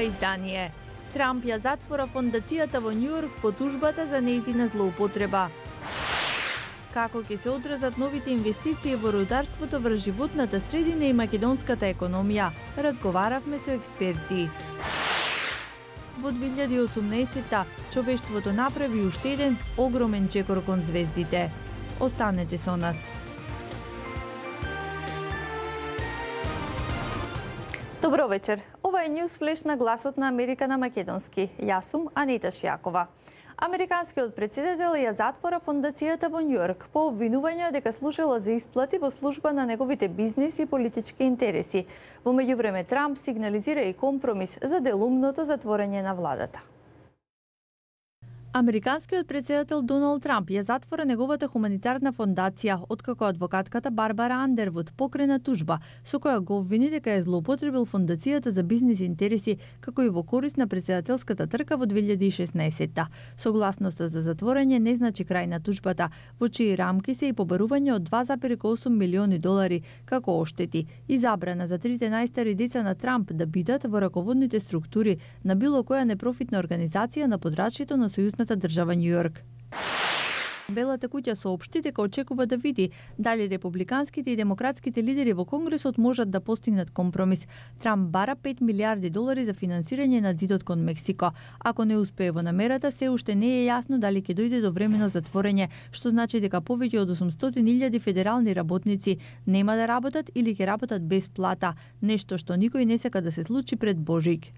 издание. Трамп ја затвора фондацијата во Њујорк по тужбата за нејзина злоупотреба. Како ќе се одразат новите инвестиции во рударството врз животната средина и македонската економија? Разговаравме со експерти. Во 2018-та човештвото направи уште еден огромен чекор кон звездите. Останете со нас. Добро вечер. Ова е News Flash на Гласот на Америка на македонски. Јас сум Анита Шијакова. Американскиот претседател ја затвора фондацијата во Њујорк по обвинување дека служела за исплати во служба на неговите бизнис и политички интереси. Во меѓувреме Трамп сигнализира и компромис за делумното затворање на владата. Американскиот претседател Доналд Трамп ја затвора неговата хуманитарна фондација, откако адвокатката Барбара Андервуд покрена тужба со која го обвини дека е злоупотребил фондацијата за бизнис интереси, како и во корист на претседателската трка во 2016-та. Согласноста за затворање не значи крај на тужбата, во чии рамки се и побарување од $2,8 милиони како оштети и забрана за трите најстари деца на Трамп да бидат во раководните структури на било која непрофитна организација на подрачјето на Сојузната држава Њујорк. Белата куќа соопшти дека очекува да види дали републиканските и демократските лидери во Конгресот можат да постигнат компромис. Трамп бара $5 милиарди за финансирање на зидот кон Мексико. Ако не успее во намерата, се уште не е јасно дали ќе дојде до времено затворање, што значи дека повеќе од 800,000 федерални работници нема да работат или ќе работат без плата, нешто што никој не сака да се случи пред Божик.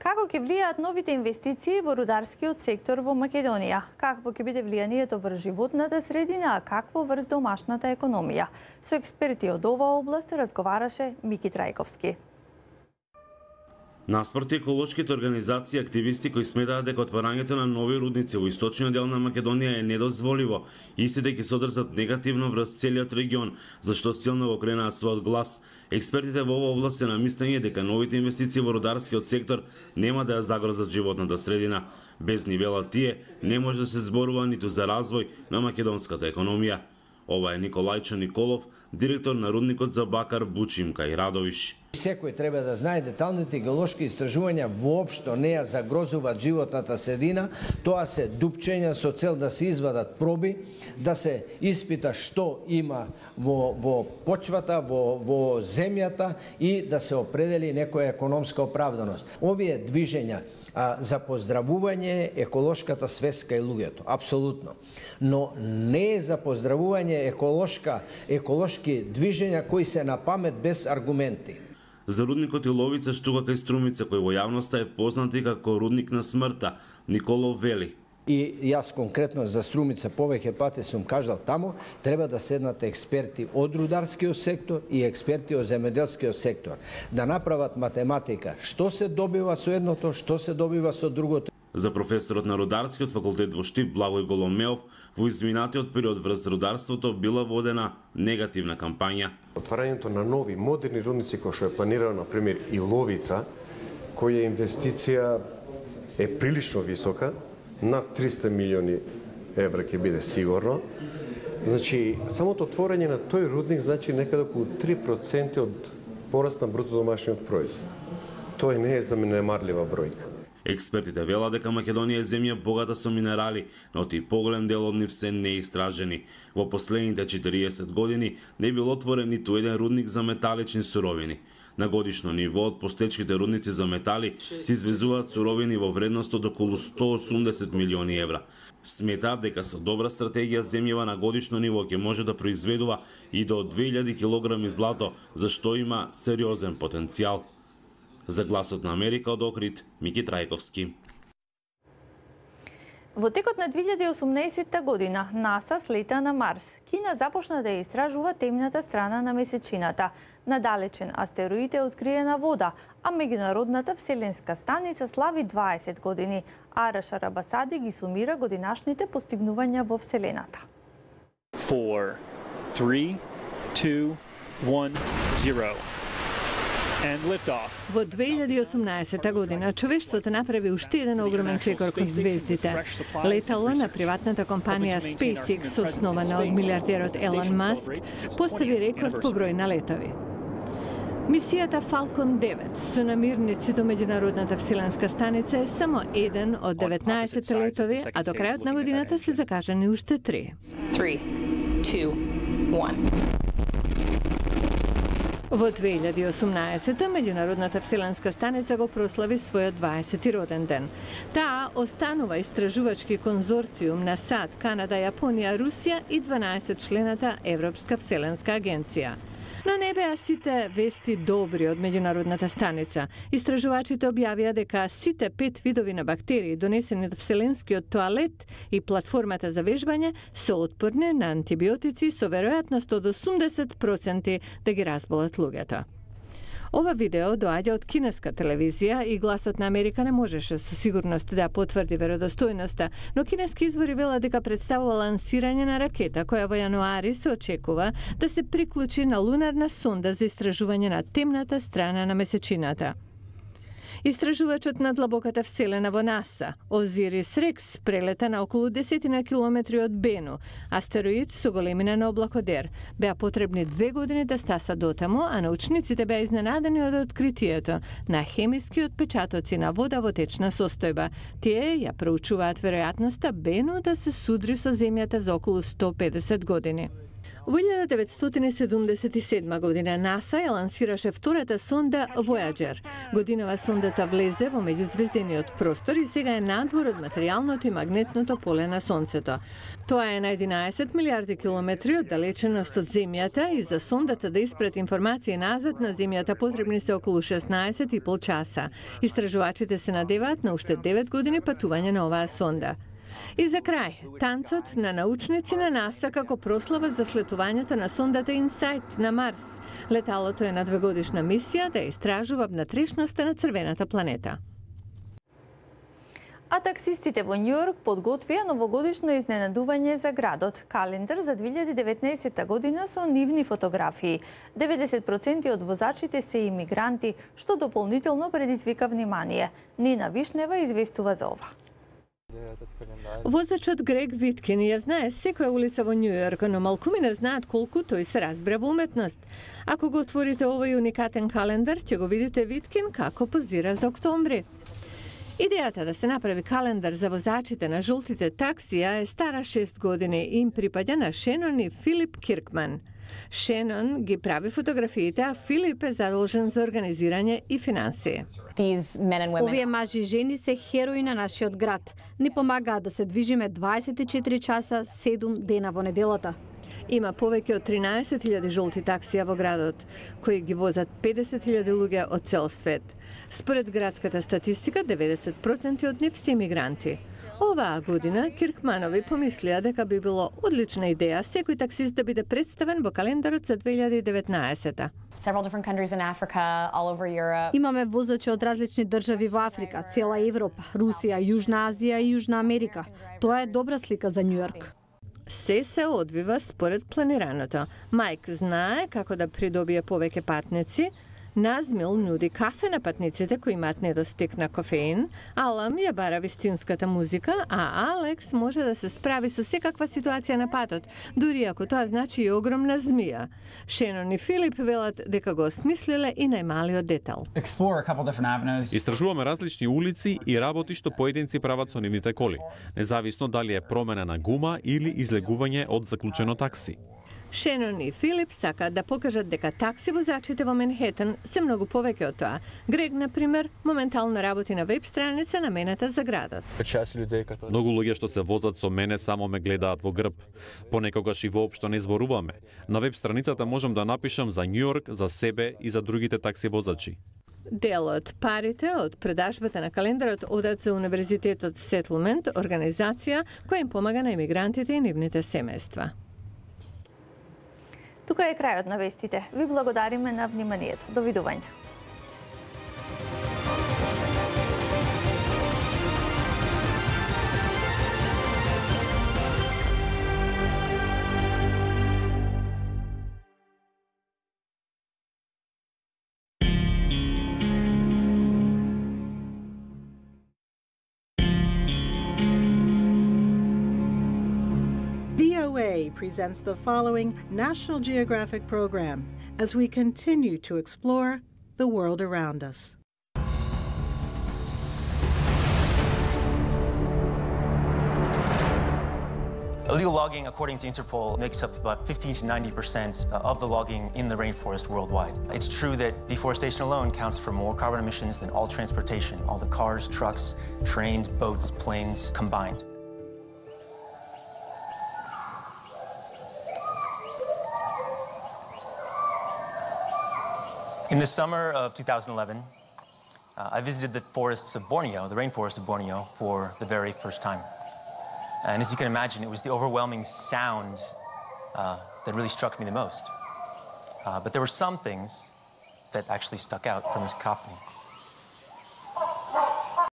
Како ќе влијаат новите инвестиции во рударскиот сектор во Македонија? Какво ќе биде влијанието врз животната средина, а какво врз домашната економија? Со експерти од оваа област разговараше Мики Трајковски. Наспроти еколошките организации и активисти кои сметаат дека отварањето на нови рудници во источниот дел на Македонија е недозволиво, истите ќе се одржат негативно врз целиот регион, зашто силно го кренаа својот глас. Експертите во оваа област се на мислење дека новите инвестиции во рударскиот сектор нема да ја загрозат животната средина. Без нивела тие не може да се зборува ниту за развој на македонската економија. Ова е Николајчо Николов, директор на рудникот за бакар Бучимка и Радовиш. Секој треба да знае деталните геолошки истражувања воопшто не ја загрозуваат животната средина, тоа се дупчења со цел да се извадат проби, да се испита што има во почвата, во земјата и да се определи некоја економска оправданост. Овие движења за поздравување еколошката свеска и луѓето, апсолутно. Но не е за поздравување еколошки движења кои се на памет без аргументи. За рудникот Иловица, Штука кај Струмица, кој во јавноста е познат и како рудник на смртта, Николов вели: И јас конкретно за Струмица повеќе пати сум кажал таму, треба да седнат експерти од рударскиот сектор и експерти од земјоделскиот сектор, да направат математика, што се добива со едното, што се добива со другото. За професорот на рударскиот факултет во Штип Благој Голомеов, во изминатиот период врз рударството била водена негативна кампања. Отварањето на нови модерни рудници кои што е планирано, на пример Иловица, која инвестиција е прилично висока, над 300 милиони евра ќе биде сигурно. Значи, самото отворање на тој рудник значи некаде околу 3% од пораст на бруто домашниот производ. Тоа не е занемарлива бројка. Експертите велат дека Македонија е земја богата со минерали, но и поголем дел од нив се неистражени. Во последните 40 години не бил отворен ниту еден рудник за металични суровини. На годишно ниво од постечките рудници за метали се извезуваат суровини во вредност од околу 180 милиони евра. Сметаат дека со добра стратегија земјава на годишно ниво ќе може да произведува и до 2000 килограми злато, за што има сериозен потенцијал. За Гласот на Америка од Охрид, Мики Трајковски. Во текот на 2018 година НАСА слета на Марс. Кина започна да ја истражува темната страна на месечината. На далечен астероид е откриена вода, а меѓународната вселенска станица слави 20 години. Ара Шарабасади ги сумира годинашните постигнувања во Вселената. 4, 3, 2, 1, 0. Во 2018 година човештвото направи уште еден огромен чекор кон звездите. Летало на приватната компанија SpaceX, основана од милиардерот Елон Маск, постави рекорд по број на летови. Мисијата Falcon 9 со намирници до меѓународната вселенска станица е само еден од 19 летови, а до крајот на годината се закажани уште 3. 3, 2, 1. Во 2018 меѓународната вселенска станица го прослави својот 20-ти роден ден. Таа останува истражувачки конзорциум на САД, Канада, Јапонија, Русија и 12 члената Европска вселенска агенција. Но не беа сите вести добри од меѓународната станица. Истражувачите објавија дека сите 5 видови на бактерии донесени од вселенскиот тоалет и платформата за вежбање се отпорни на антибиотици со веројатност од 80% да ги разболат луѓето. Ова видео доаѓа од кинеска телевизија и Гласот на Америка не можеше со сигурност да потврди веродостојноста, но кинески извори велат дека представува лансирање на ракета која во јануари се очекува да се приклучи на лунарна сонда за истражување на темната страна на месечината. Истражувачот на длабоката вселена во НАСА, Озирис Рекс, прелета на околу 10 километри од Бену, астероид со големина на облакодер. Беа потребни 2 години да стаса дотаму, а научниците беа изненадени од откритието на хемиски отпечатоци на вода во течна состојба. Тие ја проучуваат веројатноста Бену да се судри со Земјата за околу 150 години. Во 1977 година НАСА ја лансираше втората сонда Voyager. Годинава сондата влезе во меѓузвездениот простор и сега е надвор од материјалното и магнетното поле на Сонцето. Тоа е на 11 милиарди километри оддалеченост од Земјата и за сондата да испрати информации назад на Земјата потребни се околу 16,5 часа. Истражувачите се надеваат на уште 9 години патување на оваа сонда. И за крај, танцот на научници на НАСА како прослава за слетувањето на сондата Инсайт на Марс. Леталото е на 2-годишна мисија да истражува внатрешноста на црвената планета. А таксистите во Њујорк подготвија новогодишно изненадување за градот. Календар за 2019 година со нивни фотографии. 90% од возачите се имигранти, што дополнително предизвика внимание. Нина Вишнева известува за ова. Возачот Грег Виткин ја знае секоја улица во Њујорк, но малкуми не знаат колку тој се разбира во уметност. Ако го отворите овој уникатен календар, ќе го видите Виткин како позира за октомври. Идејата да се направи календар за возачите на жолтите таксија е стара 6 години и им припаѓа на Шенон и Филип Киркман. Шенон ги прави фотографиите, а Филип е задолжен за организирање и финансии. Овие мажи и жени се херои на нашиот град. Ни помагаат да се движиме 24 часа, 7 дена во неделата. Има повеќе од 13.000 жолти таксија во градот, кои ги возат 50.000 луѓе од цел свет. Според градската статистика, 90% од нив се имигранти. Оваа година Киркманови помислија дека би било одлична идеја секој таксист да биде представен во календарот за 2019. Имаме возачи од различни држави во Африка, цела Европа, Русија, Јужна Азија и Јужна Америка. Тоа е добра слика за Њујорк. Се одвива според планираното. Майк знае како да придобие повеќе патници, Назмил нуди кафе на патниците кои имаат недостиг на кофеин, Алам ја бара вистинската музика, а Алекс може да се справи со секаква ситуација на патот, дури ако тоа значи и огромна змија. Шенон и Филип велат дека го осмислиле и најмалиот детал. Истражуваме различни улици и работи што поединци прават со нивните коли, независно дали е промена на гума или излегување од заклучено такси. Шенон и Филип сакаат да покажат дека такси возачите во Манхетен се многу повеќе од тоа. Грег, например, моментално работи на веб страница намената за градот. Многу луѓе што се возат со мене само ме гледаат во грб. Понекогаш и воопшто не зборуваме. На веб страницата можам да напишам за Њујорк, за себе и за другите такси возачи. Дел од парите од продажбата на календарот одат за Универзитетот Сетлмент, организација која им помага на имигрантите и нивните семејства. Тука е крајот на вестите. Ви благодариме на вниманието. Довидување. VOA presents the following National Geographic program. as we continue to explore the world around us. Illegal logging, according to Interpol, makes up about 50 to 90% of the logging in the rainforest worldwide. It's true that deforestation alone counts for more carbon emissions than all transportation, all the cars, trucks, trains, boats, planes combined. In the summer of 2011, I visited the forests of Borneo, the rainforest of Borneo, for the very first time. And as you can imagine, it was the overwhelming sound that really struck me the most. But there were some things that actually stuck out from this cacophony.